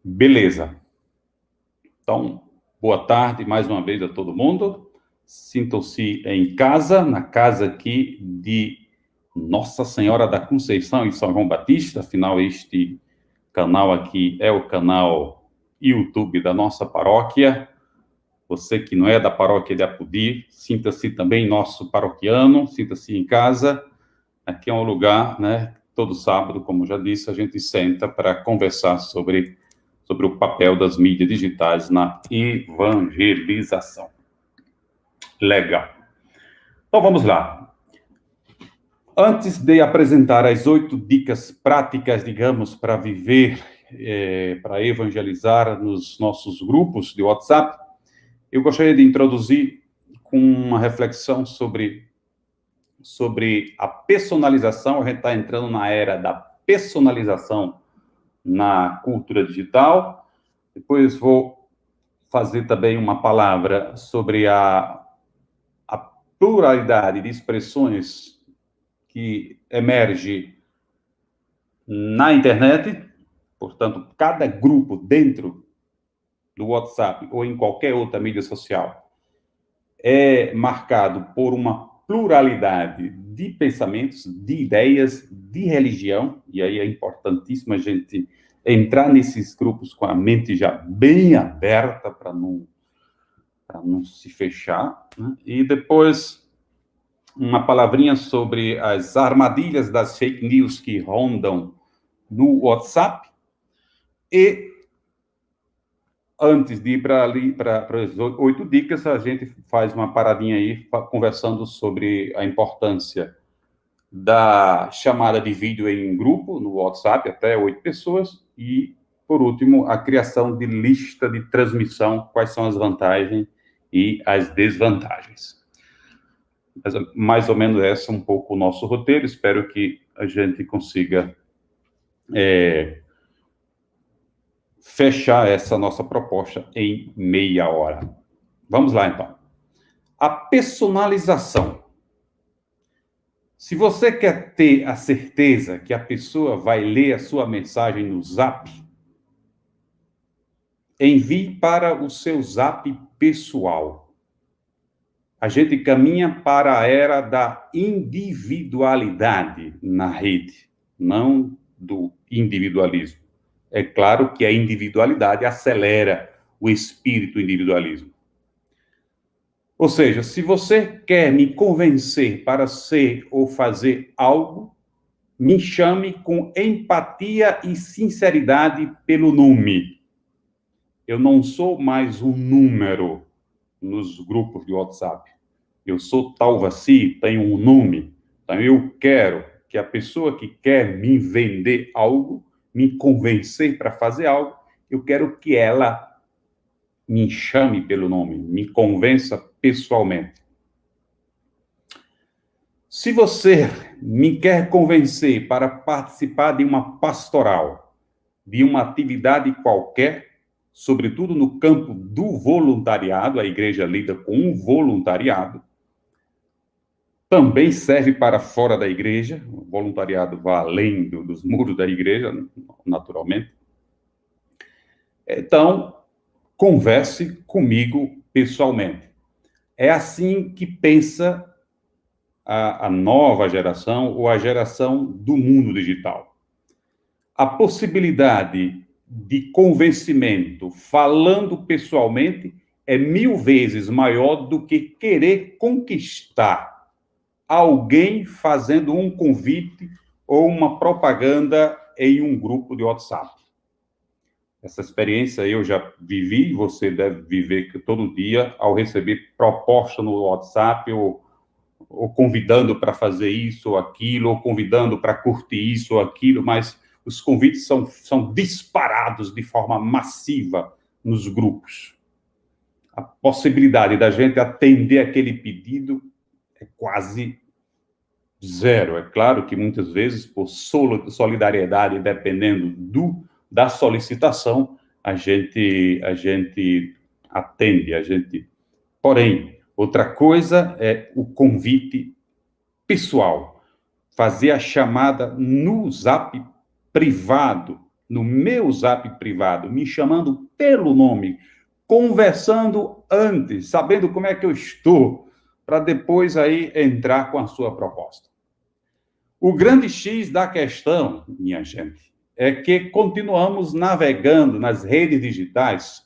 Beleza. Então, boa tarde mais uma vez a todo mundo. Sintam-se em casa, na casa aqui de Nossa Senhora da Conceição em São João Batista. Afinal, este canal aqui é o canal YouTube da nossa paróquia. Você que não é da paróquia de Apudi, sinta-se também nosso paroquiano, sinta-se em casa. Aqui é um lugar, né? Todo sábado, como já disse, a gente senta para conversar sobre o papel das mídias digitais na evangelização. Legal. Então, vamos lá. Antes de apresentar as 8 dicas práticas, digamos, para viver, para evangelizar nos nossos grupos de WhatsApp, eu gostaria de introduzir com uma reflexão sobre a personalização. A gente está entrando na era da personalização na cultura digital. Depois vou fazer também uma palavra sobre a pluralidade de expressões que emerge na internet. Portanto, cada grupo dentro do WhatsApp ou em qualquer outra mídia social é marcado por uma pluralidade de pensamentos, de ideias, de religião, e aí é importantíssimo a gente entrar nesses grupos com a mente já bem aberta para não se fechar, né? E depois uma palavrinha sobre as armadilhas das fake news que rondam no WhatsApp. E antes de ir para as 8 dicas, a gente faz uma paradinha aí conversando sobre a importância da chamada de vídeo em grupo no WhatsApp, até 8 pessoas, e, por último, a criação de lista de transmissão, quais são as vantagens e as desvantagens. Mais ou menos esse é um pouco o nosso roteiro. Espero que a gente consiga fechar essa nossa proposta em meia hora. Vamos lá, então. A personalização. Se você quer ter a certeza que a pessoa vai ler a sua mensagem no Zap, envie para o seu Zap pessoal. A gente caminha para a era da individualidade na rede, não do individualismo. É claro que a individualidade acelera o espírito individualismo. Ou seja, se você quer me convencer para ser ou fazer algo, me chame com empatia e sinceridade pelo nome. Eu não sou mais um número nos grupos de WhatsApp. Eu sou Talvaci, tenho um nome. Então, eu quero que a pessoa que quer me vender algo, me convencer para fazer algo, eu quero que ela me chame pelo nome, me convença pessoalmente. Se você me quer convencer para participar de uma pastoral, de uma atividade qualquer, sobretudo no campo do voluntariado, a igreja lida com um voluntariado, também serve para fora da igreja, o voluntariado vai além dos muros da igreja, naturalmente. Então, converse comigo pessoalmente. É assim que pensa a nova geração ou a geração do mundo digital. A possibilidade de convencimento falando pessoalmente é 1000 vezes maior do que querer conquistar alguém fazendo um convite ou uma propaganda em um grupo de WhatsApp. Essa experiência eu já vivi, você deve viver todo dia ao receber proposta no WhatsApp ou convidando para fazer isso ou aquilo, ou convidando para curtir isso ou aquilo, mas os convites são disparados de forma massiva nos grupos. A possibilidade da gente atender aquele pedido é quase zero. É claro que muitas vezes, por solidariedade, dependendo da solicitação, a gente atende, Porém, outra coisa é o convite pessoal. Fazer a chamada no Zap privado, no meu zap privado, me chamando pelo nome, conversando antes, sabendo como é que eu estou, para depois aí entrar com a sua proposta. O grande X da questão, minha gente, é que continuamos navegando nas redes digitais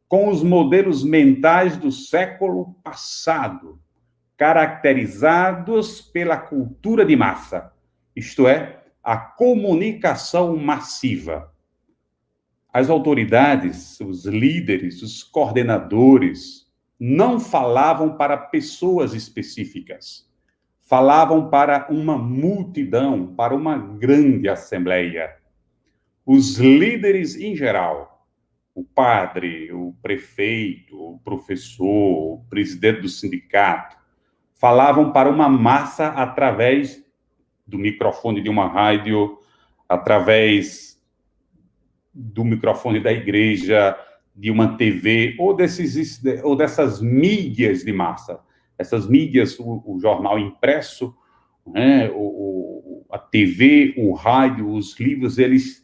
com os modelos mentais do século passado, caracterizados pela cultura de massa, isto é, a comunicação massiva. As autoridades, os líderes, os coordenadores, não falavam para pessoas específicas, falavam para uma multidão, para uma grande assembleia. Os líderes em geral, o padre, o prefeito, o professor, o presidente do sindicato, falavam para uma massa através do microfone de uma rádio, através do microfone da igreja, de uma TV, ou dessas mídias de massa. Essas mídias, o jornal impresso, né, a TV, o rádio, os livros, eles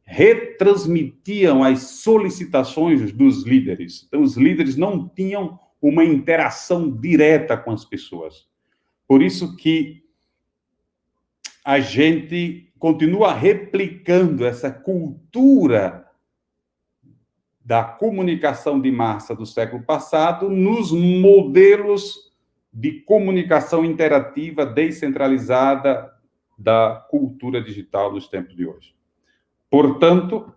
retransmitiam as solicitações dos líderes. Então, os líderes não tinham uma interação direta com as pessoas. Por isso que a gente continua replicando essa cultura da comunicação de massa do século passado nos modelos de comunicação interativa descentralizada da cultura digital dos tempos de hoje. Portanto,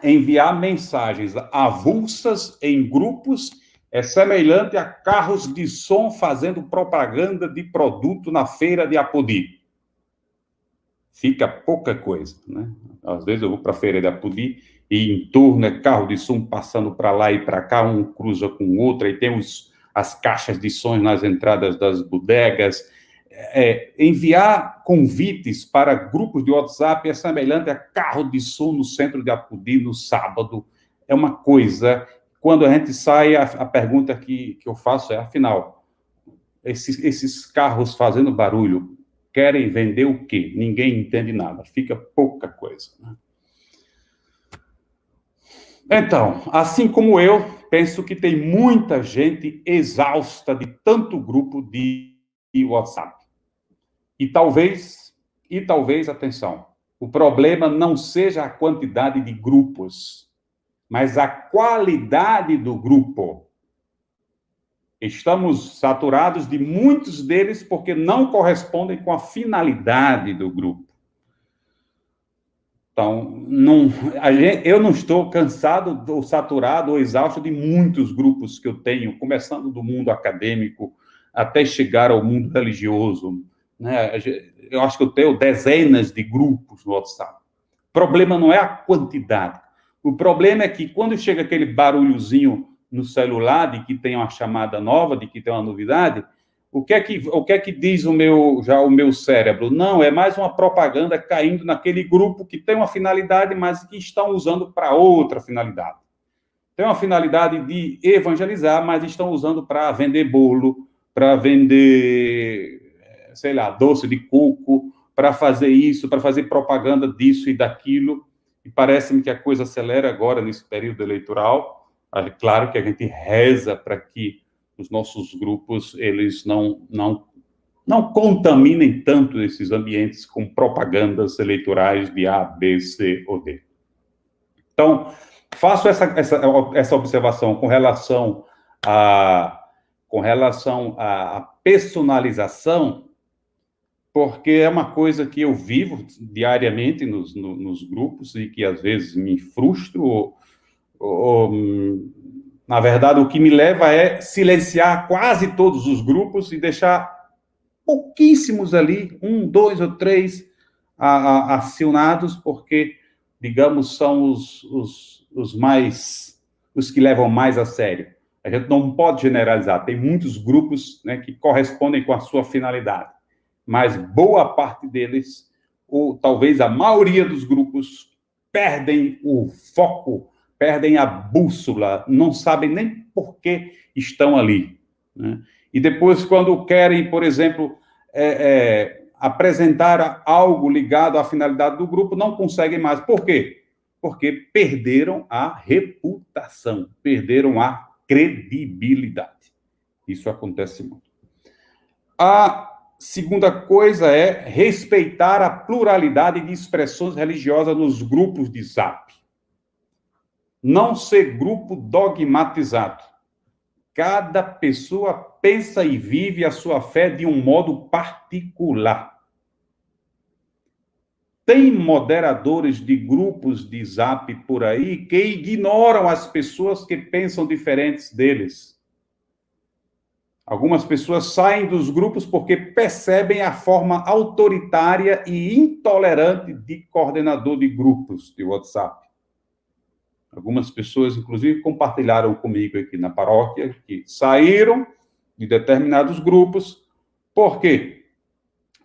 enviar mensagens avulsas em grupos é semelhante a carros de som fazendo propaganda de produto na feira de Apodi. Fica pouca coisa, né? Às vezes eu vou para a feira de Apodi e em torno é carro de som passando para lá e para cá, um cruza com o outro, e tem as caixas de sons nas entradas das bodegas. Enviar convites para grupos de WhatsApp é semelhante a carro de som no centro de Apodi no sábado. É uma coisa. Quando a gente sai, a pergunta que eu faço é, afinal, esses carros fazendo barulho, querem vender o quê? Ninguém entende nada, fica pouca coisa, né? Então, assim como eu, penso que tem muita gente exausta de tanto grupo de WhatsApp. E talvez, atenção, o problema não seja a quantidade de grupos, mas a qualidade do grupo. Estamos saturados de muitos deles porque não correspondem com a finalidade do grupo. Então, eu não estou cansado, ou saturado, ou exausto de muitos grupos que eu tenho, começando do mundo acadêmico até chegar ao mundo religioso, né? Eu acho que eu tenho dezenas de grupos no WhatsApp. O problema não é a quantidade. O problema é que quando chega aquele barulhozinho no celular de que tem uma chamada nova, de que tem uma novidade, o que é que diz o meu cérebro? Não, é mais uma propaganda caindo naquele grupo que tem uma finalidade, mas que estão usando para outra finalidade. Tem uma finalidade de evangelizar, mas estão usando para vender bolo, para vender, sei lá, doce de coco, para fazer isso, para fazer propaganda disso e daquilo. E parece-me que a coisa acelera agora nesse período eleitoral. É claro que a gente reza para que os nossos grupos, eles não contaminem tanto esses ambientes com propagandas eleitorais de A, B, C ou D. Então, faço essa observação com relação à personalização, porque é uma coisa que eu vivo diariamente nos grupos e que às vezes me frustro na verdade, o que me leva é silenciar quase todos os grupos e deixar pouquíssimos ali, 1, 2 ou 3 acionados, porque, digamos, são os que levam mais a sério. A gente não pode generalizar, tem muitos grupos, né, que correspondem com a sua finalidade, mas boa parte deles, ou talvez a maioria dos grupos, perdem o foco, perdem a bússola, não sabem nem por que estão ali, né? E depois, quando querem, por exemplo, apresentar algo ligado à finalidade do grupo, não conseguem mais. Por quê? porque perderam a reputação, perderam a credibilidade. Isso acontece muito. A segunda coisa é respeitar a pluralidade de expressões religiosas nos grupos de Zap. Não ser grupo dogmatizado. Cada pessoa pensa e vive a sua fé de um modo particular. Tem moderadores de grupos de Zap por aí que ignoram as pessoas que pensam diferentes deles. Algumas pessoas saem dos grupos porque percebem a forma autoritária e intolerante de coordenador de grupos de WhatsApp. Algumas pessoas, inclusive, compartilharam comigo aqui na paróquia que saíram de determinados grupos. Por quê?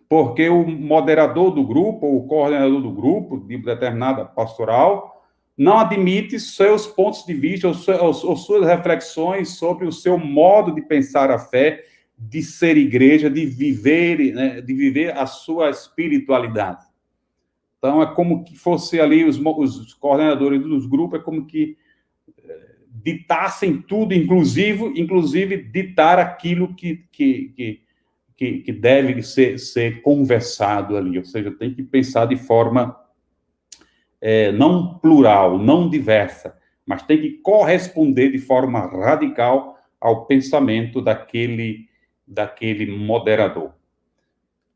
Porque o moderador do grupo, ou o coordenador do grupo, de determinada pastoral, não admite seus pontos de vista ou suas reflexões sobre o seu modo de pensar a fé, de ser igreja, de viver, né, de viver a sua espiritualidade. Então, é como que fosse ali, os coordenadores dos grupos, é como que ditassem tudo, inclusive ditar aquilo que deve ser conversado ali, ou seja, tem que pensar de forma não plural, não diversa, mas tem que corresponder de forma radical ao pensamento daquele moderador.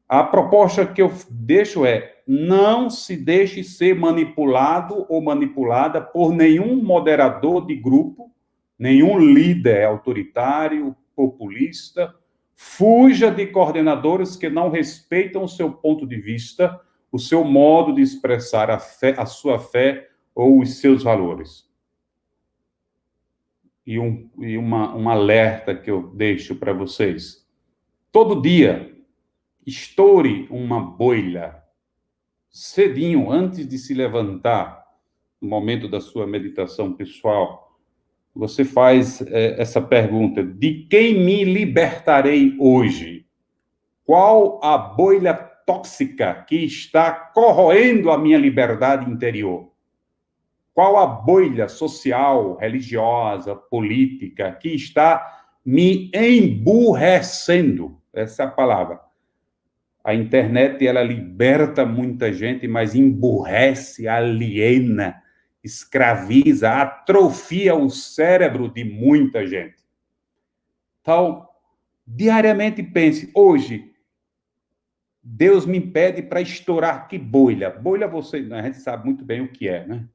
A proposta que eu deixo é: não se deixe ser manipulado ou manipulada por nenhum moderador de grupo, nenhum líder autoritário, populista. Fuja de coordenadores que não respeitam o seu ponto de vista, o seu modo de expressar a sua fé ou os seus valores. E um alerta que eu deixo para vocês. Todo dia, estoure uma bolha cedinho, antes de se levantar, no momento da sua meditação pessoal. Você faz essa pergunta: de quem me libertarei hoje? Qual a bolha tóxica que está corroendo a minha liberdade interior? Qual a bolha social, religiosa, política que está me emburrecendo? Essa é a palavra. A internet, ela liberta muita gente, mas emburrece, aliena, escraviza, atrofia o cérebro de muita gente. Então, diariamente pense: hoje, Deus me pede para estourar que bolha? Bolha, a gente sabe muito bem o que é, né?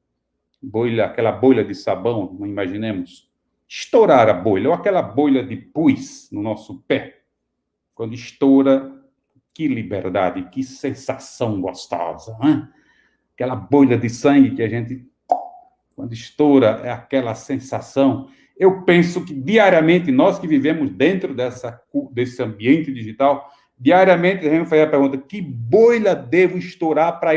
Bolha, aquela bolha de sabão, imaginemos. Estourar a bolha, ou aquela bolha de pus no nosso pé. Quando estoura, que liberdade, que sensação gostosa, né? Aquela bolha de sangue que a gente, quando estoura, é aquela sensação. Eu penso que diariamente, nós que vivemos dentro desse ambiente digital, diariamente a gente faz a pergunta: que bolha devo estourar para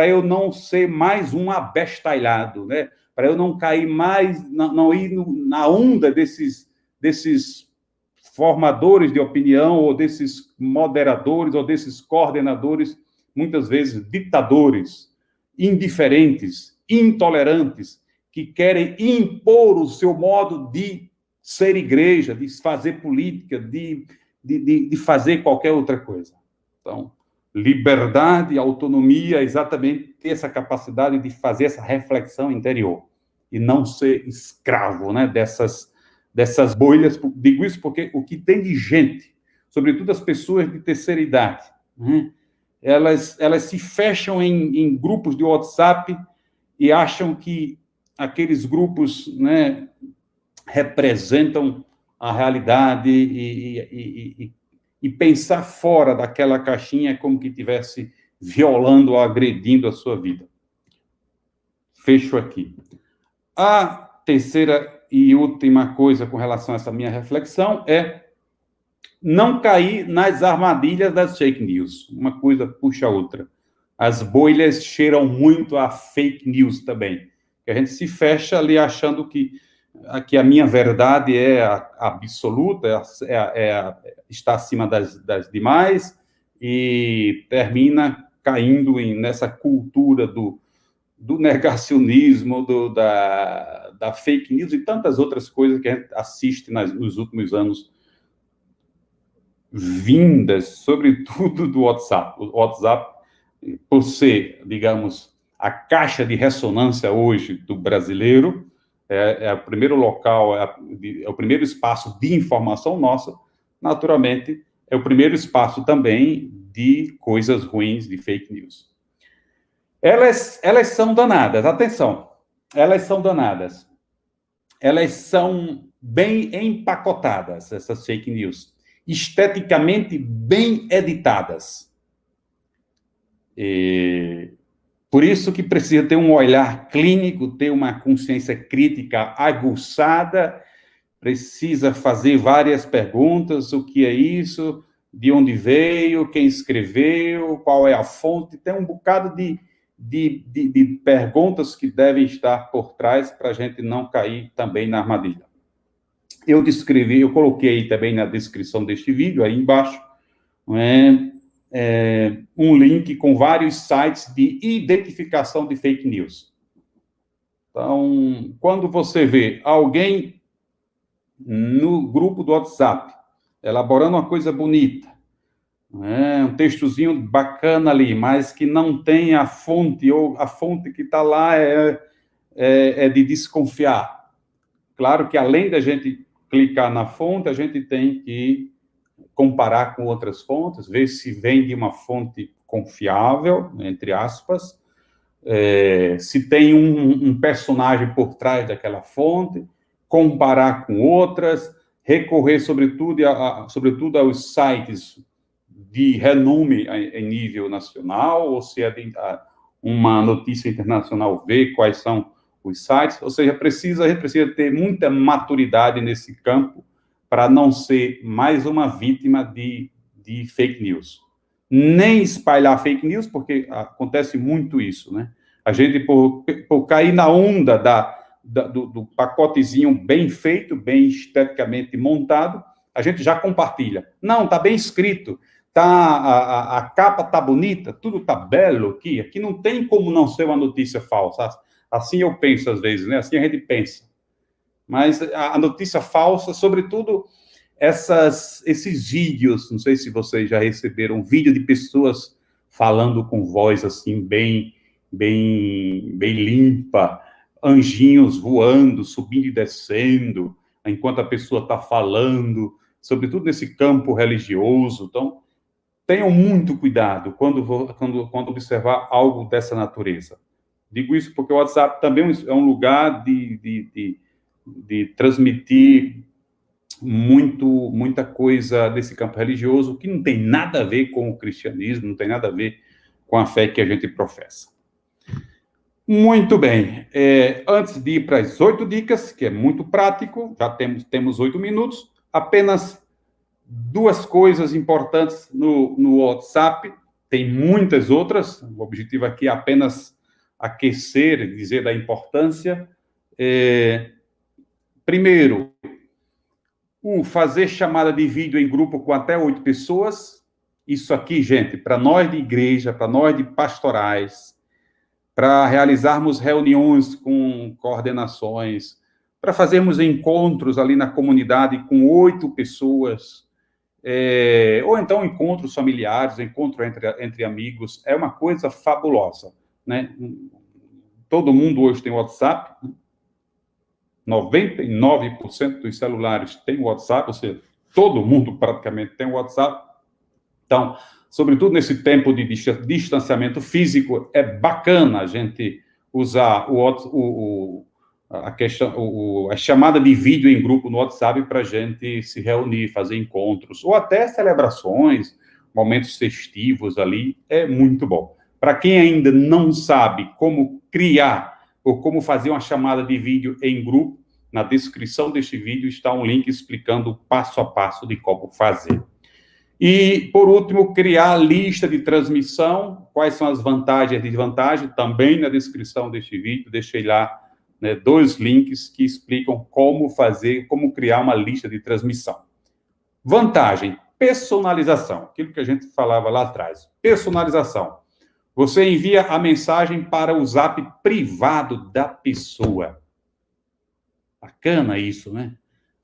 eu não ser mais um abestalhado, né? Para eu não cair mais, não ir na onda desses formadores de opinião, ou desses moderadores, ou desses coordenadores, muitas vezes ditadores, indiferentes, intolerantes, que querem impor o seu modo de ser igreja, de fazer política, de fazer qualquer outra coisa. Então, liberdade, autonomia, é exatamente ter essa capacidade de fazer essa reflexão interior e não ser escravo, né, dessas bolhas. Digo isso porque o que tem de gente, sobretudo as pessoas de terceira idade, né, elas se fecham em grupos de WhatsApp e acham que aqueles grupos, né, representam a realidade, e pensar fora daquela caixinha é como que estivesse violando ou agredindo a sua vida. Fecho aqui. A terceira e última coisa com relação a essa minha reflexão é não cair nas armadilhas das fake news. Uma coisa puxa a outra. As bolhas cheiram muito a fake news também. A gente se fecha ali achando que a minha verdade é absoluta, está acima das demais, e termina caindo nessa cultura do negacionismo, da fake news e tantas outras coisas que a gente assiste nos últimos anos, vindas, sobretudo do WhatsApp. O WhatsApp, por ser, digamos, a caixa de ressonância hoje do brasileiro, é o primeiro local, é o primeiro espaço de informação nossa, naturalmente, é o primeiro espaço também de coisas ruins, de fake news. Elas são danadas, atenção, elas são danadas. Elas são bem empacotadas, essas fake news, esteticamente bem editadas. Por isso que precisa ter um olhar clínico, ter uma consciência crítica aguçada, precisa fazer várias perguntas, o que é isso, de onde veio, quem escreveu, qual é a fonte, tem um bocado de perguntas que devem estar por trás para a gente não cair também na armadilha. Eu coloquei também na descrição deste vídeo, aí embaixo, um link com vários sites de identificação de fake news. Então, quando você vê alguém no grupo do WhatsApp elaborando uma coisa bonita, um textozinho bacana ali, mas que não tem a fonte, ou a fonte que está lá é de desconfiar. Claro que, além da gente clicar na fonte, a gente tem que comparar com outras fontes, ver se vem de uma fonte confiável, entre aspas, se tem um personagem por trás daquela fonte, comparar com outras, recorrer, sobretudo aos sites de renome em nível nacional, ou se é uma notícia internacional, ver quais são os sites, ou seja, a gente precisa ter muita maturidade nesse campo para não ser mais uma vítima de fake news. Nem espalhar fake news, porque acontece muito isso, né? A gente, por cair na onda do pacotezinho bem feito, bem esteticamente montado, a gente já compartilha. Não, está bem escrito, a capa está bonita, tudo está belo aqui. Aqui não tem como não ser uma notícia falsa. Assim eu penso às vezes, né? Assim a gente pensa. Mas a notícia falsa, sobretudo esses vídeos, não sei se vocês já receberam um vídeo de pessoas falando com voz assim bem limpa, anjinhos voando, subindo e descendo, enquanto a pessoa está falando, sobretudo nesse campo religioso. Então, tenham muito cuidado quando observar algo dessa natureza. Digo isso porque o WhatsApp também é um lugar de transmitir muita coisa desse campo religioso que não tem nada a ver com o cristianismo, não tem nada a ver com a fé que a gente professa. Muito bem. Antes de ir para as 8 dicas, que é muito prático, já temos 8 minutos, apenas 2 coisas importantes no WhatsApp, tem muitas outras, o objetivo aqui é apenas aquecer e dizer da importância. Primeiro, fazer chamada de vídeo em grupo com até 8 pessoas. Isso aqui, gente, para nós de igreja, para nós de pastorais, para realizarmos reuniões com coordenações, para fazermos encontros ali na comunidade com 8 pessoas, ou então encontros familiares, encontro entre amigos, é uma coisa fabulosa, né? Todo mundo hoje tem WhatsApp, 99% dos celulares tem WhatsApp, ou seja, todo mundo praticamente tem WhatsApp. Então, sobretudo nesse tempo de distanciamento físico, é bacana a gente usar a chamada de vídeo em grupo no WhatsApp para a gente se reunir, fazer encontros, ou até celebrações, momentos festivos ali, é muito bom. Para quem ainda não sabe como criar ou como fazer uma chamada de vídeo em grupo, na descrição deste vídeo está um link explicando passo a passo de como fazer. E, por último, criar a lista de transmissão, quais são as vantagens e desvantagens, também na descrição deste vídeo, deixei lá 2 links que explicam como criar uma lista de transmissão. Vantagem, personalização, aquilo que a gente falava lá atrás, personalização. Você envia a mensagem para o zap privado da pessoa. Bacana isso, né?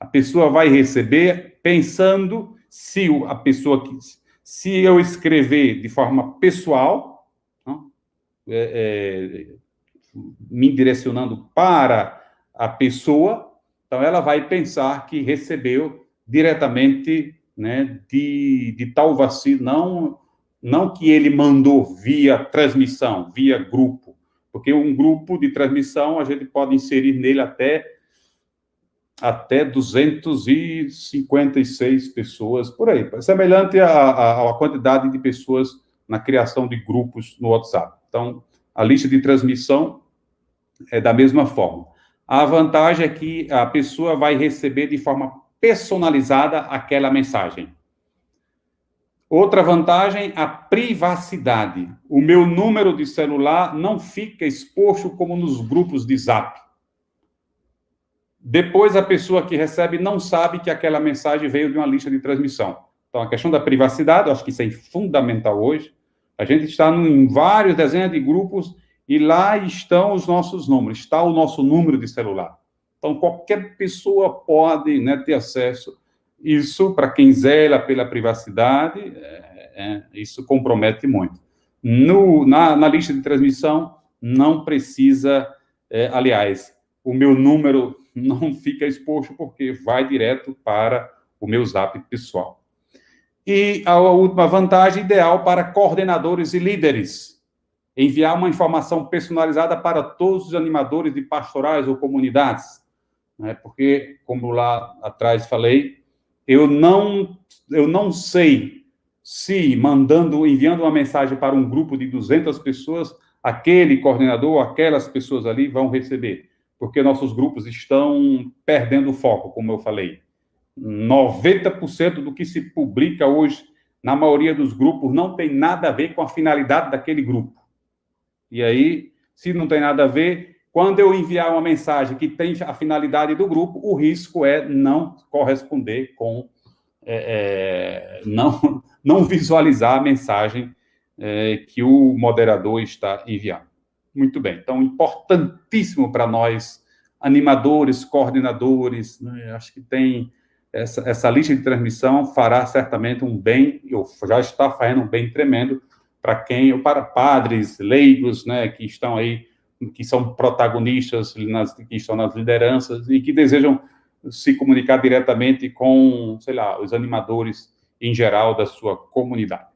A pessoa vai receber pensando se eu escrever de forma pessoal, não, me direcionando para a pessoa, então ela vai pensar que recebeu diretamente, né, de tal vacilo, não que ele mandou via transmissão, via grupo, porque um grupo de transmissão a gente pode inserir nele até 256 pessoas, por aí, semelhante à quantidade de pessoas na criação de grupos no WhatsApp. Então, a lista de transmissão é da mesma forma. A vantagem é que a pessoa vai receber de forma personalizada aquela mensagem. Outra vantagem, a privacidade. O meu número de celular não fica exposto como nos grupos de Zap. Depois, a pessoa que recebe não sabe que aquela mensagem veio de uma lista de transmissão. Então, a questão da privacidade, eu acho que isso é fundamental hoje. A gente está em vários dezenas de grupos e lá estão os nossos números, está o nosso número de celular. Então, qualquer pessoa pode, né, ter acesso. Isso, para quem zela pela privacidade, isso compromete muito. Na lista de transmissão, não precisa, aliás, o meu número não fica exposto porque vai direto para o meu zap pessoal. E a última vantagem, ideal para coordenadores e líderes. Enviar uma informação personalizada para todos os animadores de pastorais ou comunidades. Né? Porque, como lá atrás falei, eu não sei se enviando uma mensagem para um grupo de 200 pessoas, aquele coordenador, aquelas pessoas ali vão receber. Porque nossos grupos estão perdendo o foco, como eu falei. 90% do que se publica hoje, na maioria dos grupos, não tem nada a ver com a finalidade daquele grupo. E aí, se não tem nada a ver, quando eu enviar uma mensagem que tem a finalidade do grupo, o risco é não corresponder com... não visualizar a mensagem que o moderador está enviando. Muito bem. Então, importantíssimo para nós, animadores, coordenadores, né? Acho que tem essa lista de transmissão fará certamente um bem, ou já está fazendo um bem tremendo para padres, leigos, né, que estão aí, que são protagonistas, que estão nas lideranças e que desejam se comunicar diretamente com, sei lá, os animadores em geral da sua comunidade.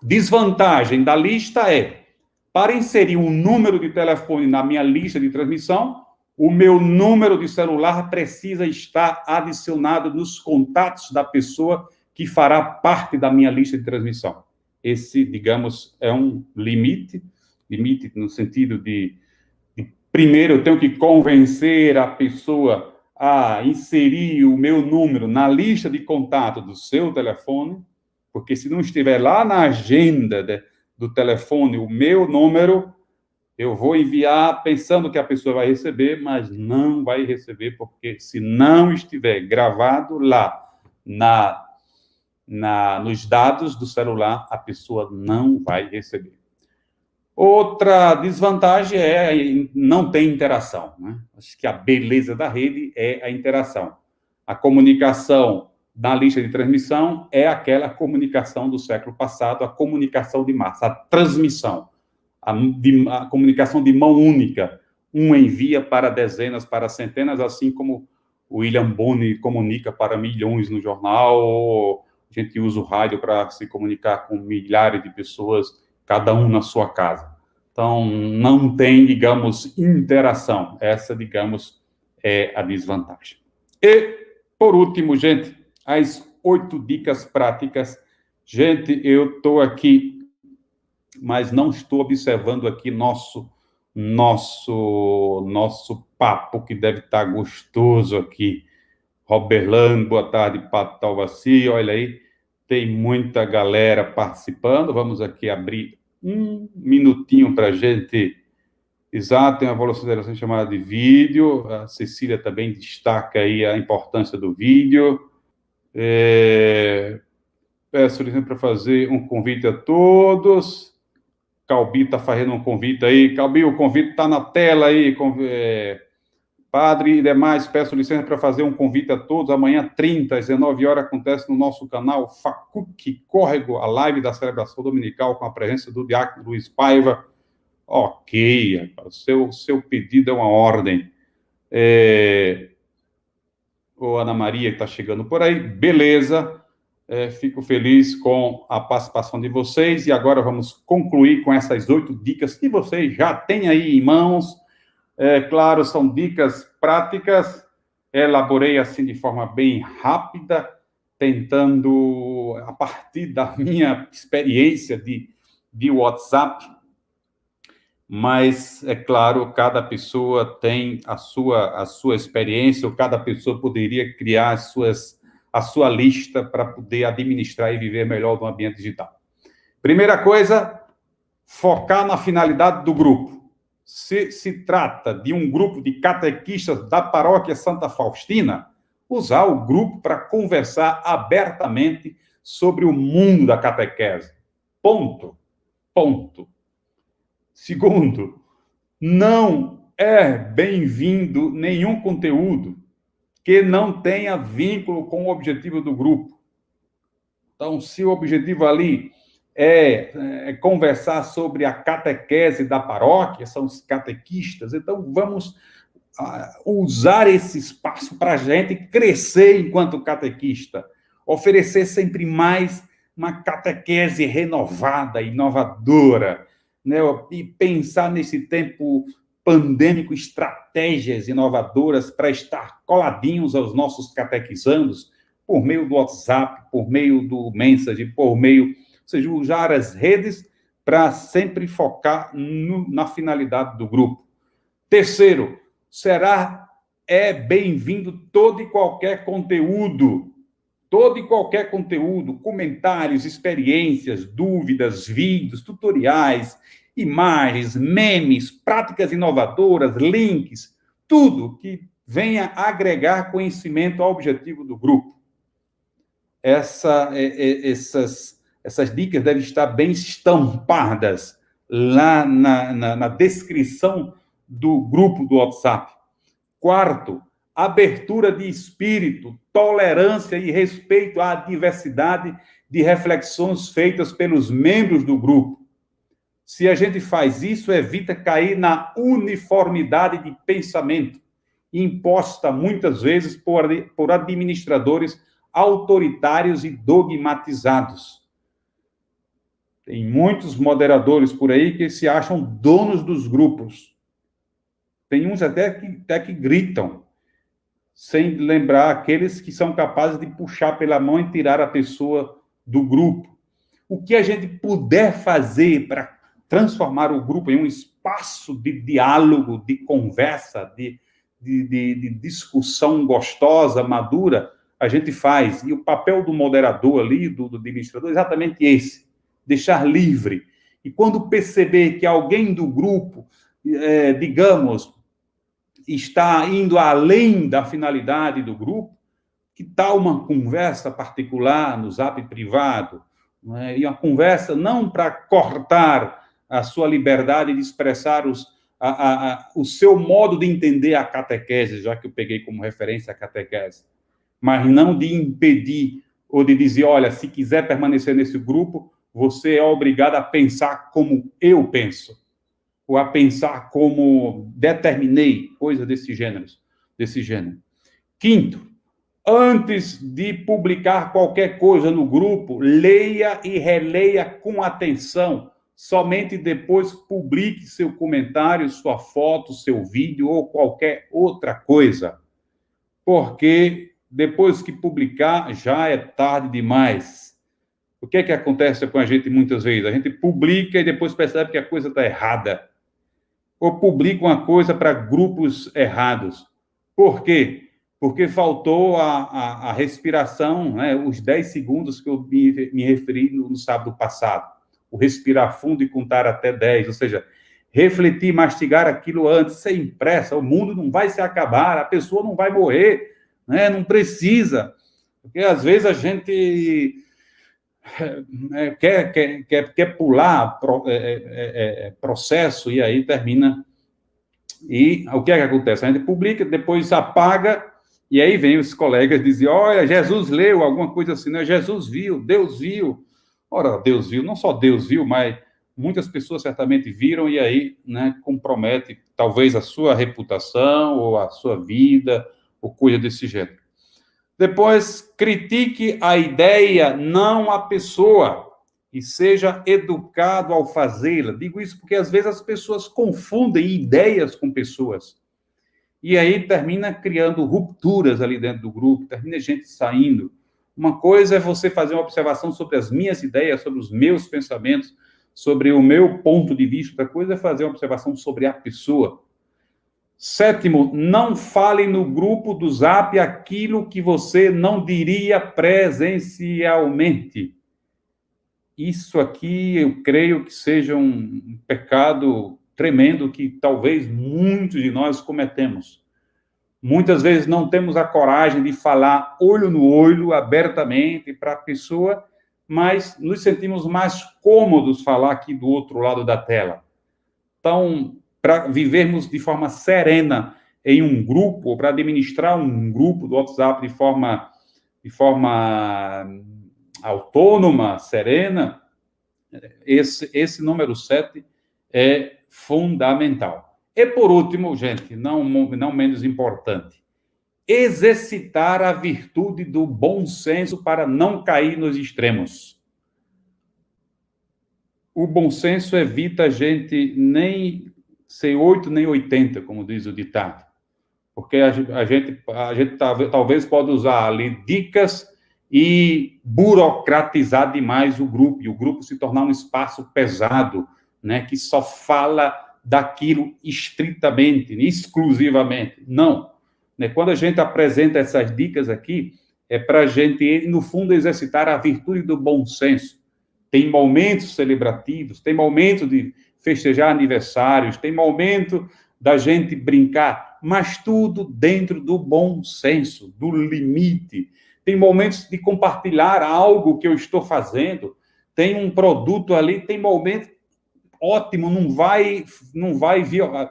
Desvantagem da lista é, para inserir um número de telefone na minha lista de transmissão, o meu número de celular precisa estar adicionado nos contatos da pessoa que fará parte da minha lista de transmissão. Esse, digamos, é um limite no sentido de primeiro, eu tenho que convencer a pessoa a inserir o meu número na lista de contato do seu telefone, porque se não estiver lá na agenda do telefone o meu número, eu vou enviar pensando que a pessoa vai receber, mas não vai receber, porque se não estiver gravado lá nos dados do celular, a pessoa não vai receber. Outra desvantagem é não ter interação, né? Acho que a beleza da rede é a interação. A comunicação na lista de transmissão é aquela comunicação do século passado, a comunicação de massa, a transmissão, a comunicação de mão única. Um envia para dezenas, para centenas, assim como o William Bonner comunica para milhões no jornal, ou a gente usa o rádio para se comunicar com milhares de pessoas, cada um na sua casa. Então, não tem, digamos, interação. Essa, digamos, é a desvantagem. E, por último, gente, as 8 dicas práticas. Gente, eu estou aqui, mas não estou observando aqui nosso papo, que deve estar gostoso aqui. Roberlano, boa tarde, Pato Talvaci, olha aí, tem muita galera participando. Vamos aqui abrir um minutinho para a gente. Exato, tem uma velocidade chamada de vídeo. A Cecília também destaca aí a importância do vídeo. Peço licença para fazer um convite a todos. Calbi está fazendo um convite aí. Calbi, o convite está na tela aí. Padre e demais, peço licença para fazer um convite a todos. Amanhã, 30, às 19 horas, acontece no nosso canal Facuc Córrego, a live da celebração dominical com a presença do diácono Luiz Paiva. Ok, seu pedido é uma ordem. O Ana Maria que está chegando por aí, beleza. Fico feliz com a participação de vocês e agora vamos concluir com essas 8 dicas que vocês já têm aí em mãos. Claro, são dicas práticas, elaborei assim de forma bem rápida, tentando, a partir da minha experiência de WhatsApp, mas, é claro, cada pessoa tem a sua experiência, ou cada pessoa poderia criar a sua lista para poder administrar e viver melhor no ambiente digital. Primeira coisa, focar na finalidade do grupo. Se trata de um grupo de catequistas da paróquia Santa Faustina, usar o grupo para conversar abertamente sobre o mundo da catequese. Ponto. Segundo, não é bem-vindo nenhum conteúdo que não tenha vínculo com o objetivo do grupo. Então, se o objetivo ali é conversar sobre a catequese da paróquia, são os catequistas, então vamos usar esse espaço para a gente crescer enquanto catequista, oferecer sempre mais uma catequese renovada, inovadora, né? E pensar nesse tempo pandêmico estratégias inovadoras para estar coladinhos aos nossos catequizandos, por meio do WhatsApp, por meio do Message, ou seja, usar as redes para sempre focar na finalidade do grupo. Terceiro, é bem-vindo todo e qualquer conteúdo, comentários, experiências, dúvidas, vídeos, tutoriais, imagens, memes, práticas inovadoras, links, tudo que venha agregar conhecimento ao objetivo do grupo. Essas dicas devem estar bem estampadas lá na descrição do grupo do WhatsApp. Quarto, abertura de espírito, tolerância e respeito à diversidade de reflexões feitas pelos membros do grupo. Se a gente faz isso, evita cair na uniformidade de pensamento, imposta muitas vezes por administradores autoritários e dogmatizados. Tem muitos moderadores por aí que se acham donos dos grupos. Tem uns até que gritam, sem lembrar aqueles que são capazes de puxar pela mão e tirar a pessoa do grupo. O que a gente puder fazer para transformar o grupo em um espaço de diálogo, de conversa, de discussão gostosa, madura, a gente faz. E o papel do moderador ali, do administrador, é exatamente esse, deixar livre. E quando perceber que alguém do grupo, digamos, está indo além da finalidade do grupo, que tal uma conversa particular no Zap privado, né? E uma conversa não para cortar a sua liberdade de expressar o seu modo de entender a catequese, já que eu peguei como referência a catequese, mas não de impedir ou de dizer, olha, se quiser permanecer nesse grupo, você é obrigado a pensar como eu penso, ou a pensar como determinei, coisa desse gênero. Quinto, antes de publicar qualquer coisa no grupo, leia e releia com atenção. Somente depois publique seu comentário, sua foto, seu vídeo ou qualquer outra coisa. Porque depois que publicar, já é tarde demais. O que é que acontece com a gente muitas vezes? A gente publica e depois percebe que a coisa está errada. Ou publica uma coisa para grupos errados. Por quê? Porque faltou a respiração, né? Os 10 segundos que eu me referi no sábado passado. O respirar fundo e contar até 10, ou seja, refletir, mastigar aquilo antes, sem pressa, o mundo não vai se acabar, a pessoa não vai morrer, né? Não precisa. Porque às vezes a gente quer pular processo e aí termina. E o que é que acontece? A gente publica, depois apaga, e aí vem os colegas dizer, olha, Jesus leu, alguma coisa assim, né? Jesus viu, Deus viu. Ora, Deus viu, não só Deus viu, mas muitas pessoas certamente viram, e aí, né, compromete talvez a sua reputação, ou a sua vida, ou coisa desse jeito. Depois, critique a ideia, não a pessoa, e seja educado ao fazê-la. Digo isso porque às vezes as pessoas confundem ideias com pessoas. E aí termina criando rupturas ali dentro do grupo, termina gente saindo. Uma coisa é você fazer uma observação sobre as minhas ideias, sobre os meus pensamentos, sobre o meu ponto de vista. Outra coisa é fazer uma observação sobre a pessoa. Sétimo, não fale no grupo do Zap aquilo que você não diria presencialmente. Isso aqui, eu creio que seja um pecado tremendo que talvez muitos de nós cometemos. Muitas vezes não temos a coragem de falar olho no olho, abertamente para a pessoa, mas nos sentimos mais cômodos falar aqui do outro lado da tela. Então, para vivermos de forma serena em um grupo, para administrar um grupo do WhatsApp de forma autônoma, serena, esse número 7 é fundamental. E, por último, gente, não menos importante, exercitar a virtude do bom senso para não cair nos extremos. O bom senso evita a gente nem ser 8 nem 80, como diz o ditado. Porque a gente talvez pode usar ali dicas e burocratizar demais o grupo, e o grupo se tornar um espaço pesado, né, que só fala daquilo estritamente, exclusivamente. Não. Né? Quando a gente apresenta essas dicas aqui, é para a gente, no fundo, exercitar a virtude do bom senso. Tem momentos celebrativos, tem momentos de festejar aniversários, tem momento da gente brincar, mas tudo dentro do bom senso, do limite. Tem momentos de compartilhar algo que eu estou fazendo, tem um produto ali, tem momento ótimo, não vai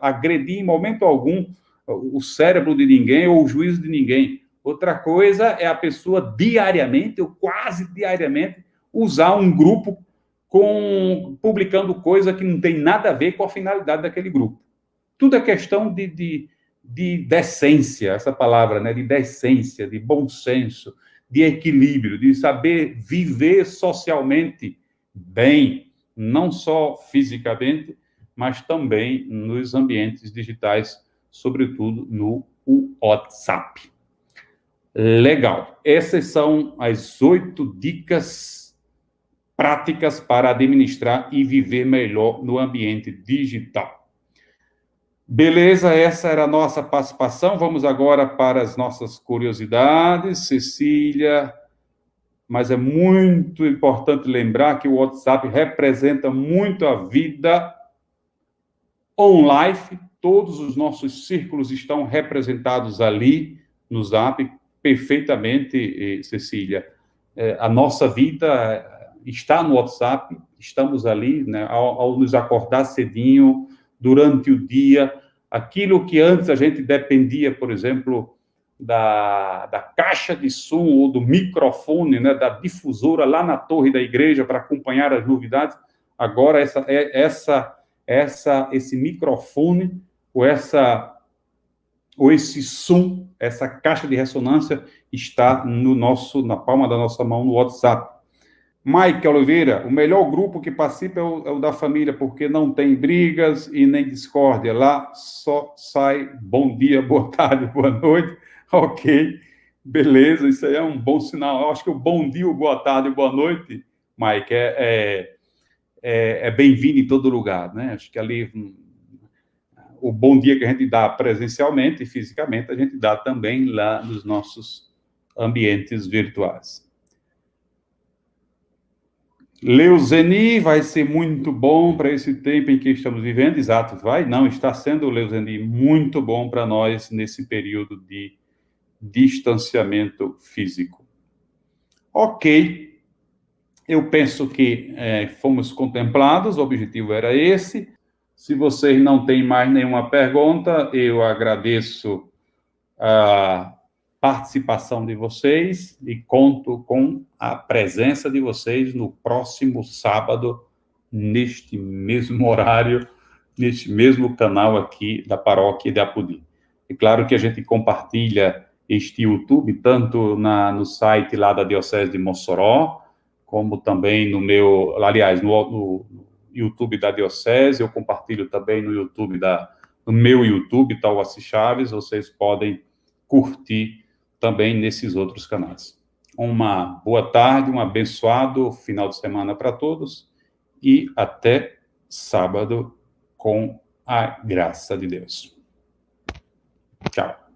agredir em momento algum o cérebro de ninguém ou o juízo de ninguém. Outra coisa é a pessoa diariamente, ou quase diariamente, usar um grupo publicando coisa que não tem nada a ver com a finalidade daquele grupo. Tudo é questão de decência, essa palavra, né? De decência, de bom senso, de equilíbrio, de saber viver socialmente bem, não só fisicamente, mas também nos ambientes digitais, sobretudo no WhatsApp. Legal. Essas são as 8 dicas práticas para administrar e viver melhor no ambiente digital. Beleza, essa era a nossa participação. Vamos agora para as nossas curiosidades. Cecília, mas é muito importante lembrar que o WhatsApp representa muito a vida online. Todos os nossos círculos estão representados ali no Zap, perfeitamente, Cecília. A nossa vida está no WhatsApp, estamos ali, né, ao nos acordar cedinho, durante o dia, aquilo que antes a gente dependia, por exemplo, da caixa de som ou do microfone, né, da difusora lá na torre da igreja para acompanhar as novidades, agora esse microfone ou esse som, essa caixa de ressonância está na palma da nossa mão no WhatsApp. Mike Oliveira, o melhor grupo que participa é o da família, porque não tem brigas e nem discórdia. Lá só sai bom dia, boa tarde, boa noite. Ok, beleza, isso aí é um bom sinal. Eu acho que o bom dia, boa tarde, boa noite, Mike, é bem-vindo em todo lugar, né? Acho que ali o bom dia que a gente dá presencialmente e fisicamente, a gente dá também lá nos nossos ambientes virtuais. Leuzeni, vai ser muito bom para esse tempo em que estamos vivendo. Exato, está sendo, Leuzeni, muito bom para nós nesse período de distanciamento físico. Ok, Eu penso que fomos contemplados, o objetivo era esse. Se vocês não têm mais nenhuma pergunta, eu agradeço a participação de vocês e conto com a presença de vocês no próximo sábado, neste mesmo horário, neste mesmo canal aqui da Paróquia de Apodi. É claro que a gente compartilha este YouTube, tanto no site lá da Diocese de Mossoró, como também no meu, aliás, no YouTube da Diocese, eu compartilho também no YouTube no meu YouTube, Tauaci Chaves, vocês podem curtir também nesses outros canais. Uma boa tarde, um abençoado final de semana para todos e até sábado com a graça de Deus. Tchau.